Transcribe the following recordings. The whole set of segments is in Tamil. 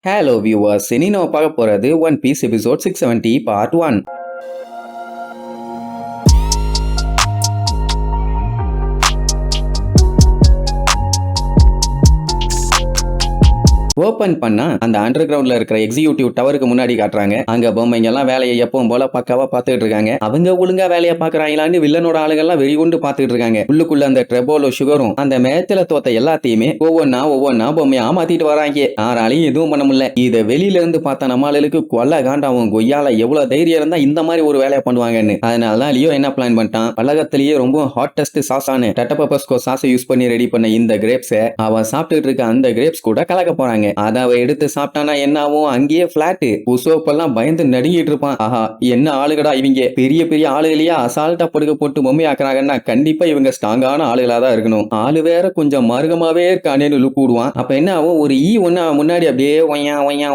Hello viewers, இனி நம்ம பார்க்க போறது One Piece episode 670 part 1. Open பண்ணா அந்த அண்டர் கிரவுண்ட்ல இருக்கிற எக்ஸிக்யூட்டிவ் டவருக்கு முன்னாடி காட்டுறாங்க. அங்க பொம்மைங்க எல்லாம் வேலையை எப்பவும் போல பக்காவா பாத்துட்டு இருக்காங்க. அவங்க ஒழுங்கா வேலையை பாக்குறாங்களான்னு வில்லனோட ஆளுகள்லாம் வெறி கொண்டு பாத்துட்டு இருக்காங்க. உள்ளுக்குள்ள அந்த ட்ரெபோலோ சுகரும் அந்த மேட்ச்ல தோத்த எல்லாத்தையுமே ஒவ்வொன்னா பொம்மையா மாத்திட்டு வராங்க. யாராலையும் எதுவும் பண்ண முடியல. இத வெளியில இருந்து பார்த்த நம்மளுக்கு கொல்ல காண்டாவும் கொய்யால எவ்வளவு தைரியம் இருந்தா இந்த மாதிரி ஒரு வேலையை பண்ணுவாங்கன்னு. அதனாலதான் லியோ என்ன பிளான் பண்ணிட்டான், உலகத்திலேயே ரொம்ப ஹாட்டஸ்ட் சாஸான டட்டபப்பஸ்கோ சாஸை யூஸ் பண்ணி ரெடி பண்ண இந்த கிரேப்ஸை அவன் சாப்பிட்டுட்டு இருக்க அந்த கிரேப்ஸ் கூட கலக்க போறாங்க. அத அவ எடுத்து சாப்பிட்டானா என்ன ஆகும், அங்கேயே பிளாட். உசோப்பெல்லாம் பயந்து நடுங்கிட்டு இருப்பான். ஆஹா, என்ன ஆளுகடா இவங்க, பெரிய பெரிய ஆளுகளையா அசால்ட்டா படுக்க போட்டு பொம்மை ஆக்குறாங்கன்னா கண்டிப்பா இவங்க ஸ்ட்ராங்கான ஆளுகளா தான் இருக்கணும். ஆளு வேற கொஞ்சம் மருகமாவே இருக்கானேன்னு லுக் விடுவான். அப்ப என்ன ஆகும், ஒரு ஒண்ணு முன்னாடி அப்படியே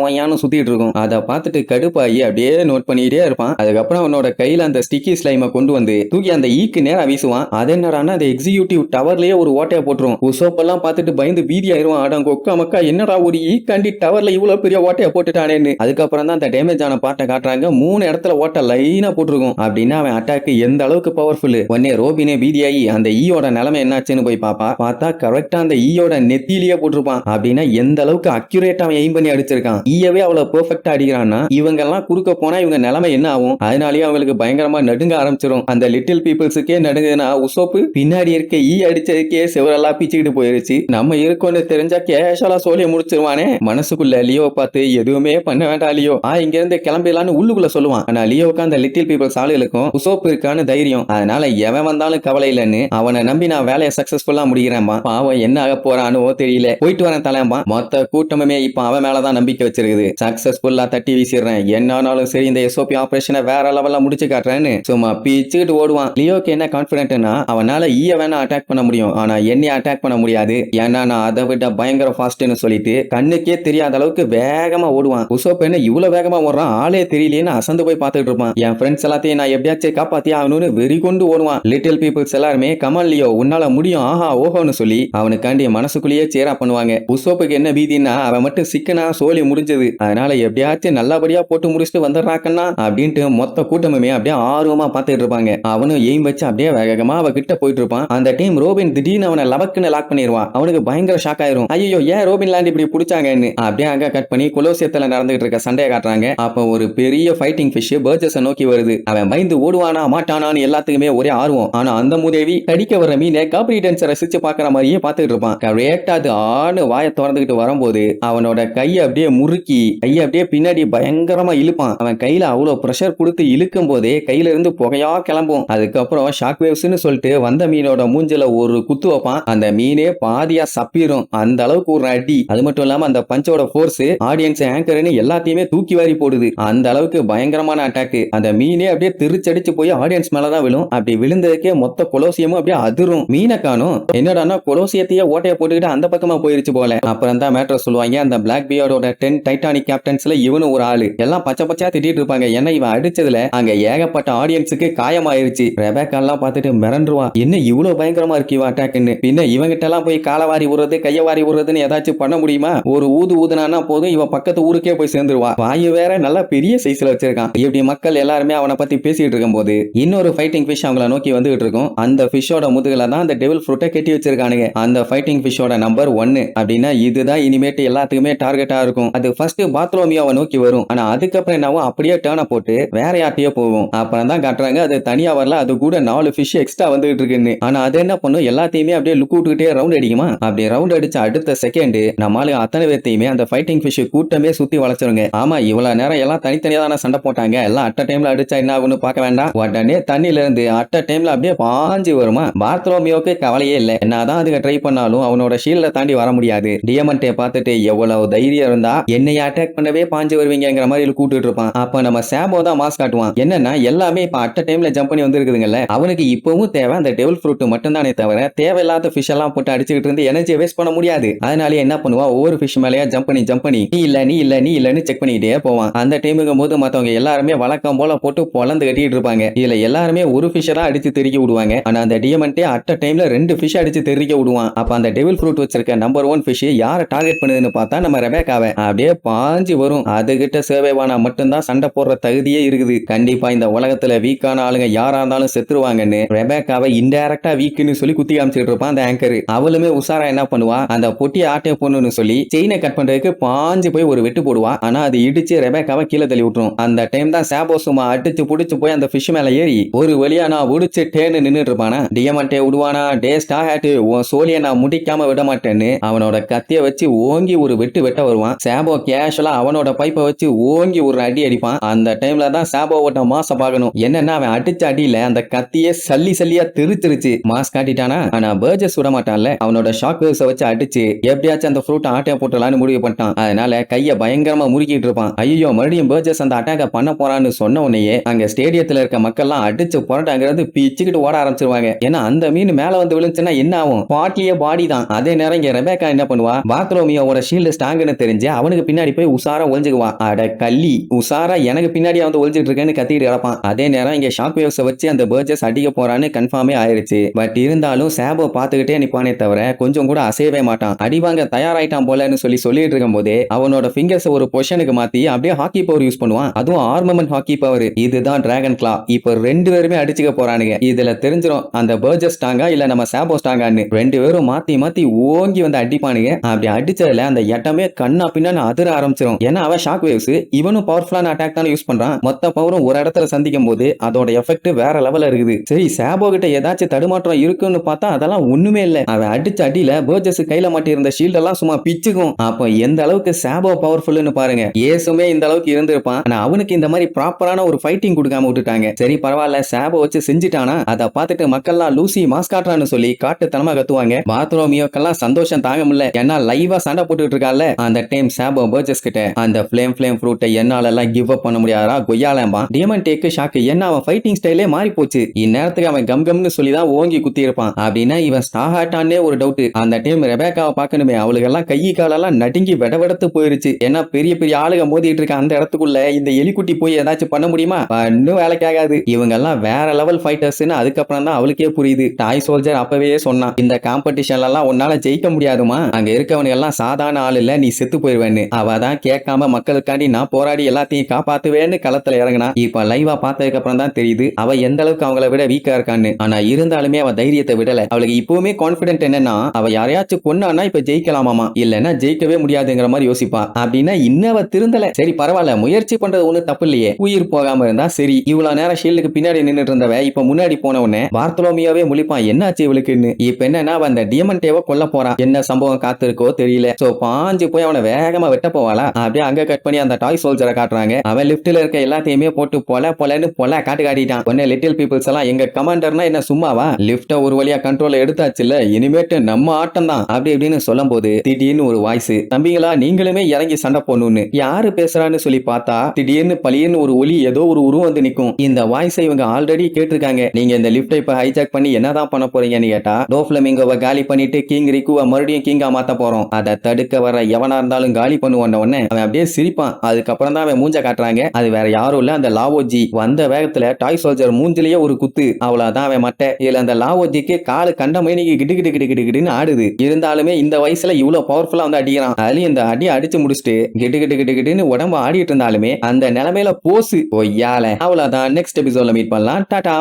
ஒய்யான்னு சுத்திட்டு இருக்கும். அதை பார்த்துட்டு கடுப்பாகி அப்படியே நோட் பண்ணிட்டே இருப்பான். அதுக்கப்புறம் அவனோட கையில அந்த ஸ்டிக்கி ஸ்லைமை கொண்டு வந்து தூக்கி அந்த ஈக்கு நேரா வீசுவான். அது என்னடான்னா அந்த எக்ஸிக்யூட்டிவ் டவர்லயே ஒரு ஓட்டையை போட்டுரும். உசோப்பெல்லாம் பார்த்துட்டு பயந்து பீதி ஆயிருவான். அடங்க கொக்கா மக்கா, என்னடா ஒரு ஈக்காண்டி டவர்ல இவ்வளவு பெரிய ஓட்டையை போட்டுட்டானேன்னு. அதுக்கப்புறம் தான் அந்த டேமேஜ் ஆன பார்ட்டை காட்டுறாங்க. 3 இடத்துல ஓட்டை லைனா போட்டிருக்கும். அப்படின்னா அவன் அட்டாக் எந்த அளவுக்கு பவர்ஃபுல். உடனே ரோபினே பீதியாகி அந்த ஈயோட நிலைமை என்னாச்சுன்னு போய் பார்த்தா கரெக்டா அந்த ஈயோட நெத்திலேயே போட்டிருப்பான். அப்படின்னா எந்த அளவுக்கு அக்யூரேட்டா அவன் எய்ம் பண்ணி அடிச்சிருக்கான். ஈயவே அவ்வளவு பெர்ஃபெக்ட்டா அடிக்கிறான்னா இவங்க எல்லாம் குறுக்க போனா இவங்க நிலைமை என்ன ஆகும். அதனாலேயே அவங்களுக்கு பயங்கரமா நடுங்க ஆரம்பிச்சிடும். அந்த லிட்டில் பீப்புள்ஸுக்கே நடுங்குதுன்னா உசோப்பு பின்னாடி இருக்க ஈ அடிச்சதுக்கே செவரெல்லாம் பிச்சுக்கிட்டு போயிருச்சு. நம்ம இருக்கோன்னு தெரிஞ்சா கேஷலா சோழிய முடிச்சிருவானே. மனசுக்குள்ள லியோ பார்த்து எதுவுமே பண்ண வேண்டாம் லியோ, இங்க இருந்து கிளம்பிடலான்னு உள்ளுக்குள்ள சொல்லுவான். ஆனா லியோவுக்கு அந்த லிட்டில் பீப்புள்ஸ் ஆளுகளுக்கும் உசோப்பு இருக்கான்னு தைரியம். அதனால எவன் வந்தாலும் கவலை இல்லைன்னு அவனை நம்பி நான் வேலையை சக்சஸ்ஃபுல்லா முடிக்கிறேன்பா. பாவம் என்ன ஆக போறானோ தெரியல, போயிட்டு வரேன் தலையம்பா. மொத்த கூட்டமுமே இப்ப அவன் மேலதான் நம்பிக்கை வச்சிருக்குது. சக்சஸ்ஃபுல்லா தட்டி வீசிடுறேன், என்னாலும் சரி இந்த எஸ்ஓபி ஆபரேஷனை வேற லெவல்ல முடிச்சு காட்டுறேன்னு சும்மா பீச்சுக்கிட்டு ஓடுவான். லியோக்கு என்ன கான்பிடென்ட்னா அவனால ஈய வேணா அட்டாக் பண்ண முடியும், ஆனா என்னைய அட்டாக் பண்ண முடியாது. ஏன்னா நான் அதை விட பயங்கர ஃபாஸ்ட்னு சொல்லிட்டு கண்ணுக்கே தெரியாத அளவுக்கு வேகமா ஓடுவான். உசோப் என்ன இவ்வளவு வேகமா ஓடுறான், ஆளே தெரியலேன்னு அசந்து போய் பார்த்துட்டு இருப்பான். என் ஃப்ரெண்ட்ஸ் எல்லாத்தையும் நான் எப்படியாச்சும் காப்பாத்தி ஆகணும்னு வெறி கொண்டு ஓடுவான். லிட்டில் பீப்புள்ஸ் எல்லாருமே கமான் லியோ உன்னால முடியும், ஆஹா ஓஹோன்னு சொல்லி அவனுக்காண்டி மனசுக்குள்ளேயே சேரா பண்ணுவாங்க. உசோப்புக்கு என்ன பீதினா அவன் மட்டும் சிக்கனா சோழி முடிஞ்சது, அதனால எப்படியாச்சும் நல்லபடியா போட்டு முடிச்சுட்டு வந்துடுறாக்கன்னா அப்படின்ட்டு மொத்த கூட்டமுமே அப்படியே ஆர்வமா பார்த்துட்டு இருப்பாங்க. அவனும் எய்ம் வச்சு அப்படியே வேகமா அவ கிட்ட போயிட்டு இருப்பான். அந்த டைம் ரோபின் திடீர்னு அவனை லவக்குன்னு லாக் பண்ணிடுவான். அவனுக்கு பயங்கர ஷாக் ஆயிரும். ஐயோ ஏன் ரோபின் லாண்ட் இப்படி பிடிச்சாங்கன்னு. அப்படியே அங்க கட் பண்ணி கொலோசியத்துல நடந்துகிட்டு இருக்க சண்டையை காட்டுறாங்க. அப்ப ஒரு பெரிய ஃபைட்டிங் ஃபிஷ் பர்ஜஸை நோக்கி வருது. அவன் பயந்து ஓடுவானா மாட்டானான்னு எல்லாத்துக்குமே ஒரே ஆர்வம். ஆனா அந்த மூதேவி கடிக்க வர மீனை காப்ரிடன்ஸை ரசிச்சு பாக்குற மாதிரியே பார்த்துட்டு இருப்பான். கரெக்டா அது ஆணு வாயை திறந்துகிட்டு வரும்போது அவனோட கையை அப்படியே முறுக்கி கையை அப்படியே பின்னாடி பயங்கரமா இழுப்பான். அவன் கையில அவ்வளவு பிரஷர் கொடுத்து இழுக்கும் போதே கையில இருந்து புகையா கிளம்பும். அதுக்கப்புறம் ஷாக் வேவ்ஸ்னு சொல்லிட்டு வந்த மீனோட மூஞ்சில ஒரு குத்து வைப்பான். அந்த மீனே பாதியா சப்பிரும். அந்த அளவுக்கு ஒரு அடி. அது மட்டும் இல்லாம அந்த பஞ்சோட ஃபோர்ஸ் ஆடியன்ஸ் ஆங்கர்னு எல்லாத்தையுமே தூக்கி வாரி போடுது. அந்த அளவுக்கு பயங்கரமான அட்டாக். அந்த மீனே அப்படியே திருச்சடிச்சு போய் ஆடியன்ஸ் மேலதான் விழும். அப்படி விழுந்ததுக்கே மொத்த கொலோசியமும் அப்படியே அதிரும். மீனை காணும். என்னடானா கொலோசியத்தையே ஓட்டைய போட்டுக்கிட்டு அந்த பக்கமா போயிருச்சு போல. அப்புறம் தான் மேட்டர் சொல்லுவாங்க. அந்த பிளாக் பியர்டோட 10 டைட்டானிக் கேப்டன்ஸ்ல இவனும் ஒரு ஆளு. எல்லாம் பச்சை பச்சையா திட்டிட்டு இருப்பாங்க. ஏன்னா இவன் அடிச்சதுல அங்க ஏகப்பட்ட ஆடியன்ஸுக்கு காயமாயிருச்சு. ரெபேக்கா எல்லாம் பார்த்துட்டு மிரண்டுருவா, என்ன இவ்வளவு பயங்கரமா இருக்கு இவன் அட்டாக்னு. பின்ன இவங்கிட்ட எல்லாம் போய் காலவாரி விடுறது கையவாரி விடுறதுன்னு ஏதாச்சும் பண்ண முடியுமா? ஒரு ஊதுனா போதும் இவன் பக்கத்து ஊருக்கே போய் சேர்ந்துருவா. வாயு வேற நல்லா பெரிய சைஸ்ல வச்சிருக்கான். இப்படி மக்கள் எல்லாருமே அவனை பத்தி பேசிட்டு இருக்கும் போது இன்னொரு ஃபைட்டிங் ஃபிஷ் அவங்கள நோக்கி வந்துகிட்டு இருக்கும். அந்த ஃபிஷோட முதுகுல தான் அந்த டெவில் ஃப்ரூட்டை கட்டி வச்சிருக்கானுங்க. அந்த ஃபைட்டிங் ஃபிஷோட நம்பர் 1 அப்படின்னா இதுதான் இனிமேட்டு எல்லாத்துக்குமே டார்கெட்டா இருக்கும். அது ஃபர்ஸ்ட் பாத்ரோமியாவை நோக்கி வரும். ஆனா அதுக்கப்புறம் என்னவோ அப்படியே டேர்னை போட்டு வேற யார்ட்டையோ போகும். அப்புறம் தான் காட்டுறாங்க அது தனியா வரல, அது கூட 4 ஃபிஷ் எக்ஸ்ட்ரா வந்துகிட்டு இருக்குன்னு. ஆனா அது என்ன பண்ணும், எல்லாத்தையுமே அப்படியே லுக் விட்டுக்கிட்டே ரவுண்ட் அடிக்குமா. அப்படி ரவுண்ட் அடிச்ச அடுத்த செகண்ட் நம்மளால அத்தனை பேர்த்தையுமே அந்த ஃபைட்டிங் ஃபிஷ் கூட்டமே சுத்தி வளைச்சிருங்க. ஆமா இவ்வளவு நேரம் எல்லாம் தனித்தனியா தானே சண்டை போட்டாங்க, எல்லாம் அட்ட டைம்ல அடிச்சா என்ன ஆகும்னு பார்க்க வேண்டாம். உடனே தண்ணில இருந்து அட்ட டைம்ல அப்படியே பாஞ்சு வருமா. பார்த்ரோமியோக்கு கவலையே இல்லை. என்னதான் அதுக்கு ட்ரை பண்ணாலும் அவனோட ஷீல்ட தாண்டி வர முடியாது. டியமண்டை பார்த்துட்டு எவ்வளவு தைரியம் இருந்தா என்னைய அட்டாக் பண்ணவே பாஞ்சு வருவீங்கிற மாதிரி கூட்டிட்டு இருப்பான். அப்ப நம்ம சாபோ தான் மாஸ் காட்டுவான். என்னன்னா எல்லாமே இப்ப அட்ட டைம்ல ஜம்ப் பண்ணி வந்துருக்குதுங்கல்ல, அவனுக்கு இப்பவும் தேவை அந்த டெவில் ஃப்ரூட் மட்டும் தானே தவிர தேவையில்லாத ஃபிஷ் எல்லாம் போட்டு அடிச்சுக்கிட்டு இருந்து எனர்ஜியை வேஸ்ட் பண்ண முடியாது. அதனால என்ன பண்ணுவான், ஒவ்வொரு ஃபிஷ் மேலயா ஜம்ப் பண்ணி நீ இல்லன்னு செக் பண்ணிட்டே போவான். அந்த டைமுங்கும் போது மத்தவங்க எல்லாருமே வழக்கம் போல போட்டு பொலந்து கட்டிட்டு இருப்பாங்க. இதுல எல்லாருமே ஒரு ஃபிஷ் தான் அடிச்சு தெறிக்க விடுவாங்க. ஆனா அந்த டியமண்டே அட் டைம்ல 2 ஃபிஷ் அடிச்சு தெறிக்க விடுவான். அப்ப அந்த டெவில் ஃப்ரூட் வச்சிருக்க நம்பர் 1 ஃபிஷ் யாரை டார்கெட் பண்ணுதுன்னு பார்த்தா நம்ம ரெபேக்காவை. அப்படியே பாஞ்சு வரும். அதுகிட்ட சேவைவானா மட்டும்தான் சண்டை போடுற தகுதியே இருக்குது. கண்டிப்பா இந்த உலகத்துல வீக்கான ஆளுங்க யாரா இருந்தாலும் செத்துருவாங்கன்னு ரெபேக்காவை இன்டைரக்டா வீக்குன்னு சொல்லி குத்தி காமிச்சிட்டு இருப்பான் அந்த ஆங்கர். அவளுமே உசாரா என்ன பண்ணுவா, அந்த பொட்டி ஆட்டை போடணும்னு சொல்லி செயினை கட் பண்றதுக்கு பாஞ்சு போய் ஒரு வெட்டு போடுவா. ஆனா அது இடிச்சு ரெபேக்காவை கீழே தள்ளி விட்டுரும். அந்த டைம் தான் சாபோ சும்மா அடிச்சு புடிச்சு போய் அந்த ஃபிஷ் மேல ஏறி ஒரு வழியா நான் உடிச்சுட்டேன்னு நின்னுட்டு இருப்பானா. டியமண்டே விடுவானா, டே ஸ்டா ஹேட் உன் சோழிய நான் முடிக்காம விட மாட்டேன்னு அவனோட கத்திய வச்சு ஓங்கி ஒரு வெட்ட வருவான். சாபோ கேஷுவலா அவனோட பைப்பை வச்சு ஓங்கி ஒரு அடி அடிப்பான். அந்த டைம்ல தான் சாபோவோட மாச பார்க்கணும். என்னன்னா அவன் அடிச்ச அடியில அந்த கத்தியே சல்லியா தெரிச்சிருச்சு. மாஸ் காட்டிட்டானா. ஆனா பர்ஜஸ் விட மாட்டான்ல, அவனோட ஷாக் வேவ்ஸை வச்சு அடிச்சு எப்படியாச்சும் அந்த ஃப்ரூட் ஆட்டையை போட்டலான்னு முடிவு பண்ணிட்டான். அதனால கைய பயங்கரமா முறுக்கிட்டு இருப்பான். ஐயோ மறுபடியும் பர்ஜஸ் அந்த அட்டாக்க பண்ண போறான்னு சொன்ன உடனே அங்க ஸ்டேடியத்துல இருக்க மக்கள்லாம் அடிச்சு புரட்டாங்கிறது பிச்சுக்கிட்டு ஓட ஆரம்பிச்சிருவாங்க. ஏன்னா அந்த மீன் மேல வந்து விழுந்துச்சுன்னா என்ன ஆகும், பாட்டியே பாடி தான். அதே நேரம் இங்க ரெபேக்கா என்ன பண்ணுவா, பார்த்ரோமியோட ஷீல்டு ஸ்ட்ராங்னு தெரிஞ்சு அவனுக்கு பின்னாடி போய் உசாரா ஒளிஞ்சுக்குவா. அட கள்ளி, உசாரா எனக்கு பின்னாடி வந்து ஒளிஞ்சிட்டு இருக்கேன்னு கத்திட்டு கிடப்பான். அதே நேரம் இங்க ஷாக் வேவ்ஸை வச்சு அந்த பர்ஜஸ் அடிக்க போறான்னு கன்ஃபார்மே ஆயிருச்சு. பட் இருந்தாலும் சாபோ பாத்துக்கிட்டே நிப்பானே தவிர கொஞ்சம் கூட அசையவே மாட்டான். அடிவாங்க தயாராயிட்டான் போலன்னு சொல்லிட்டு இருக்கும் போதே அவனோட ஃபிங்கர்ஸ் ஒரு பொசிஷனுக்கு மாத்தி அப்படியே ஹாக்கி பவர் யூஸ் பண்ணுவான். அதுவும் ஆர்மமெண்ட் ஹாக்கி பவர். இதுதான் டிராகன் கிளா. இப்ப 2 பேருமே அடிச்சுக்க போறானுங்க. இதுல தெரிஞ்சிரும் அந்த பர்ஜஸ் ஸ்டாங்கா இல்ல நம்ம சாபோ ஸ்டாங்கான்னு. 2 பேரும் மாத்தி ஓங்கி வந்து அடிப்பானுங்க. அப்படி அடிச்சதுல அந்த இடமே கண்ணா பின்னான்னு அதிர ஆரம்பிச்சிரும். ஏன்னா அவன் ஷாக் வேவ்ஸ், இவனும் பவர்ஃபுல்லான அட்டாக் தான் யூஸ் பண்றான். மொத்த பவரும் ஒரு இடத்துல சந்திக்கும் போது அதோட எஃபெக்ட் வேற லெவல்ல இருக்குது. சரி சாபோ கிட்ட ஏதாச்சும் தடுமாற்றம் இருக்குன்னு பார்த்தா அதெல்லாம் ஒண்ணுமே இல்ல. அவன் அடிச்ச அடியில பர்ஜஸ் கையில மாட்டி இருந்த ஷீல்ட் எல்லாம் சும்மா பிச்சுக்கும். அப்ப எந்த அளவுக்கு சாபோ பவர்ஃபுல்னு பாருங்க. ஏசுமே இந்த அளவுக்கு இருந்திருப்பான். ஆனா அவனுக்கு இந்த மாதிரி ப்ராப்பரான ஒரு ஃபைட்டிங் கொடுக்காம விட்டுட்டாங்க. சரி பரவாயில்ல, சாபோ வச்சு செஞ்சுட்டானா. அதை பார்த்துட்டு மக்கள்லாம் லூசி மாஸ் காட்டுறான்னு சொல்லி காட்டுத்தனமா கத்துவாங்க. பார்த்ரோமியோக்கெல்லாம் சந்தோஷம் தாங்க முடியல. ஏன்னா லைவா சண்டை போட்டுட்டு இருக்கால. அந்த டைம் சாபோ பர்ஜஸ் கிட்ட அந்த ஃப்ளேம் ஃப்ரூட்டை என்னால எல்லாம் கிவ் அப் பண்ண முடியாதா கொய்யாலம்பா. டியமண்டேக்கு ஷாக்கு. என்ன அவன் ஃபைட்டிங் ஸ்டைலே மாறி போச்சு. இந்நேரத்துக்கு அவன் கம்னு சொல்லி தான் ஓங்கி குத்தி இருப்பான். அப்படின்னா இவன் ஸ்டார்டானே ஒரு டவுட். அந்த டைம் ரெபேக்காவை பார்க்கணுமே, அவளுக்கெல்லாம் கை காலெல்லாம் நடுங்கி வெடவெடத்து போயிருச்சு. ஏன்னா பெரிய ஆளுக மோதிட்டு இருக்க அந்த இடத்துக்குள்ள இந்த எலிக்குட்டி போய் ஏதாச்சும் பண்ண முடியுமா? இன்னும் வேலைக்காகாது. இவங்க எல்லாம் வேற லெவல் ஃபைட்டர்ஸ்னு அதுக்கப்புறம் தான் அவளுக்கே புரியுது. டாய் சோல்ஜர் அப்பவே சொன்னான், இந்த காம்படிஷன்ல எல்லாம் உன்னால ஜெயிக்க முடியாதுமா, அங்க இருக்கவனுங்க எல்லாம் சாதாரண ஆள் இல்ல, நீ செத்து போயிருவேன்னு. அவ தான் கேட்காம மக்களுக்காண்டி நான் போராடி எல்லாத்தையும் காப்பாத்துவேன்னு களத்துல இறங்கினா. இப்ப லைவா பார்த்ததுக்கு அப்புறம் தான் தெரியுது அவ எந்த அளவுக்கு அவங்கள விட வீக்கா இருக்கான்னு. ஆனா இருந்தாலுமே அவ தைரியத்தை விடல. அவளுக்கு இப்பவுமே கான்பிடென்ட் என்னன்னா, அவ யாரையாச்சும் கொன்னானா இப்ப ஜெயிக்கலாமாமா, இல்லன்னா ஜெயிக்கவே முடியாதுங்கிற மாதிரி யோசிப்பா. அப்படின்னா இன்னவ திருந்தல. சரி பரவாயில்ல, முயற்சி பண்றது ஒண்ணு தப்பு இல்லையே, உயிர் போகாம இருந்தா சரி. இவ்வளவு நேரம் ஷீல்டுக்கு பின்னாடி நின்னுட்டு இருந்தவ இப்ப முன்னாடி போன உடனே பார்த்ரோமியோவே முழிப்பான், என்னாச்சு இவளுக்குன்னு. இப்ப என்னன்னா அந்த டியமண்டேவை கொல்ல போறான். என்ன சம்பவம் காத்திருக்கோ தெரியல. சோ பாஞ்சு போய் அவனை வேகமா வெட்ட போவாளா. அப்படியே அங்க கட் பண்ணி அந்த டாய் சோல்ஜரை காட்டுறாங்க. அவன் லிப்ட்ல இருக்க எல்லாத்தையுமே போட்டு பொலன்னு காட்டிட்டான். ஒன்னே லிட்டில் பீப்புள்ஸ் எல்லாம் எங்க கமாண்டர்னா என்ன சும்மாவா, லிப்ட ஒரு வழியா கண்ட்ரோல எடுத்தாச்சுல்ல, இனிமேட்டு நம்ம ஆட்டம் தான் அப்படி இப்படின்னு சொல்லும் போது திடீர்னு ஒரு வாய்ஸ், தம்பிங்களா நீங்களுமே இறங்கி சண்டை போடணும்னு. யாரு பேசுறான்னு சொல்லி பார்த்தா திடீர்னு பளியன்னு ஒரு ஒலி, ஏதோ ஒரு உருவம் வந்து நிக்கும். இந்த வாய்ஸை இவங்க ஆல்ரெடி கேட்டிருக்காங்க. நீங்க இந்த லிப்டை இப்ப ஹைஜாக் பண்ணி என்னதான் பண்ண போறீங்கன்னு கேட்டா, டோஃப்ளமிங்கோவை காலி பண்ணிட்டு கிங் ரிக்குவை மறுபடியும் கிங்கா மாத்த போறோம், அதை தடுக்க வர எவனா இருந்தாலும் காலி பண்ணுவான். உடனே அவன் அப்படியே சிரிப்பான். அதுக்கப்புறம் தான் அவன் மூஞ்ச காட்டுறாங்க. அது வேற யாரும் இல்ல, அந்த லாவோஜி. வந்த வேகத்துல டாய் சோல்ஜர் மூஞ்சிலேயே ஒரு குத்து. அவ்வளவுதான் அவன் மட்டை. இதுல அந்த லாவோஜிக்கு காலு கண்ட மணிக்கு கிட்டு ஆடுது. இருந்தாலுமே இந்த வயசுல இவ்வளவு பவர்ஃபுல்லா வந்து அடிக்கிறான். அதுலயும் இந்த அடி அடிச்சு முடிச்சுட்டு கிட்டு உடம்பு ஆடிட்டு இருந்தாலுமே அந்த நிலைமையில போசு ஒய்யால. அவ்வளவுதான். நெக்ஸ்ட் எபிசோட்ல மீட் பண்ணலாம். டாடா.